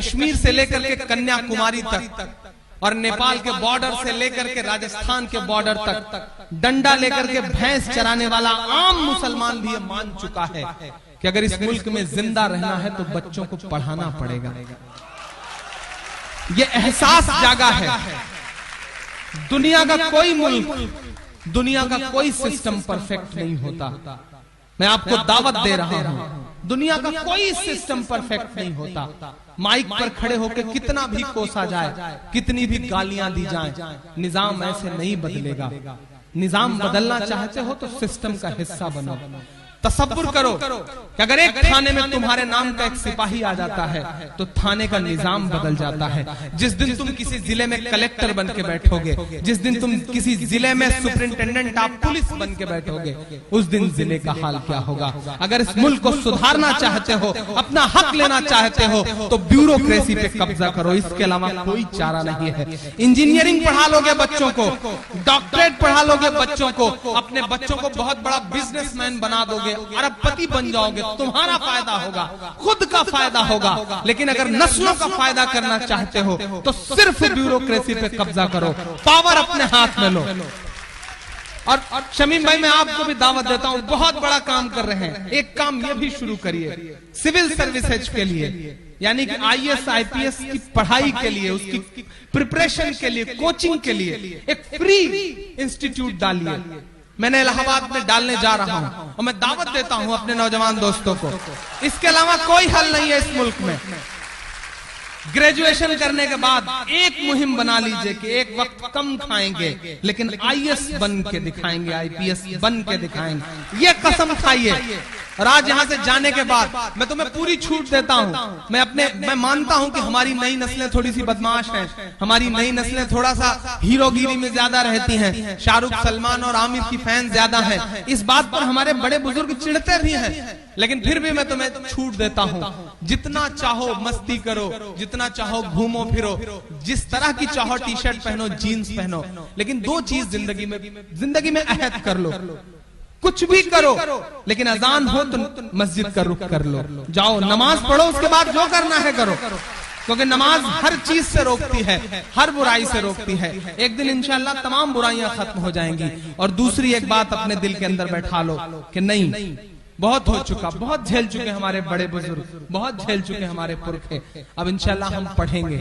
कश्मीर से लेकर के कन्याकुमारी तक और नेपाल के बॉर्डर से लेकर के राजस्थान के बॉर्डर तक डंडा लेकर के भैंस चराने वाला आम मुसलमान भी ये मान चुका है कि अगर इस मुल्क में जिंदा रहना है तो बच्चों को पढ़ाना पड़ेगा। ये एहसास जागा है। दुनिया का कोई मुल्क, दुनिया का कोई सिस्टम परफेक्ट नहीं होता। मैं आपको दावत दे रहा हूं, दुनिया का कोई सिस्टम परफेक्ट नहीं होता। माइक पर खड़े होकर कितना भी कोसा जाए, कितनी भी गालियां दी जाएं, निजाम ऐसे नहीं बदलेगा। निजाम बदलना चाहते हो तो सिस्टम का हिस्सा बनो। तसव्वुर करो कि अगर एक थाने में तुम्हारे नाम का एक सिपाही आ जाता है तो थाने का निजाम बदल जाता है। जिस दिन तुम किसी जिले में कलेक्टर बन के बैठोगे, जिस दिन तुम किसी जिले में सुपरिंटेंडेंट ऑफ पुलिस बन के बैठोगे, उस दिन जिले का हाल क्या होगा। अगर इस मुल्क को सुधारना चाहते हो, अपना हक लेना चाहते हो तो ब्यूरोक्रेसी पे कब्जा करो, इसके अलावा कोई चारा नहीं है। इंजीनियरिंग पढ़ा लोगे बच्चों को, डॉक्टरेट पढ़ा लोगे बच्चों को, अपने बच्चों को बहुत बड़ा बिजनेसमैन बना दोगे, अरबपति बन जाओगे, तुम्हारा फायदा होगा, खुद का फायदा होगा। लेकिन अगर नस्लों का फायदा करना चाहते हो तो सिर्फ ब्यूरोक्रेसी पे कब्जा करो, पावर अपने हाथ में लो। और शमीम भाई, मैं आपको भी दावत देता हूं, बहुत बड़ा काम कर रहे हैं। एक काम ये भी शुरू करिए सिविल सर्विसेज के लिए, यानी कि IAS IPS की पढ़ाई के लिए, उसकी प्रिपरेशन के लिए, कोचिंग के लिए एक फ्री इंस्टीट्यूट डालिए। मैंने इलाहाबाद में डालने जा रहा हूं और मैं दावत देता हूं अपने नौजवान दोस्तों को, इसके अलावा कोई हल नहीं है इस मुल्क में। ग्रेजुएशन करने के बाद एक मुहिम बना लीजिए कि एक वक्त कम खाएंगे लेकिन IAS बन के दिखाएंगे, IPS बन के दिखाएंगे, ये कसम खाइए। और आज यहां से जाने के बाद मैं तुम्हें पूरी छूट देता हूं। मैं मानता हूं कि हमारी नई नस्लें थोड़ी सी बदमाश हैं, हमारी नई नस्लें थोड़ा सा हीरोगिरी में ज्यादा रहती हैं, शाहरुख, सलमान और आमिर की फैन ज्यादा हैं। इस बात पर हमारे बड़े बुजुर्ग चिढ़ते भी हैं, लेकिन फिर भी मैं तुम्हें छूट देता हूं। जितना चाहो मस्ती करो, जितना चाहो घूमो फिरो, जिस तरह की चाहो टी शर्ट पहनो, जीन्स पहनो, लेकिन दो चीज जिंदगी में अहद कर लो, कुछ भी करो लेकिन अजान हो तो मस्जिद का रुख कर लो, जाओ नमाज पढ़ो, उसके बाद जो करना है करो, क्योंकि नमाज हर चीज से रोकती है, हर बुराई से रोकती है। एक दिन इंशाअल्लाह तमाम बुराइयां खत्म हो जाएंगी। और दूसरी एक बात अपने दिल के अंदर बैठा लो कि नहीं, बहुत हो चुका, बहुत झेल चुके हमारे बड़े बुजुर्ग, बहुत झेल चुके हमारे पुरखे, अब इंशाअल्लाह हम पढ़ेंगे।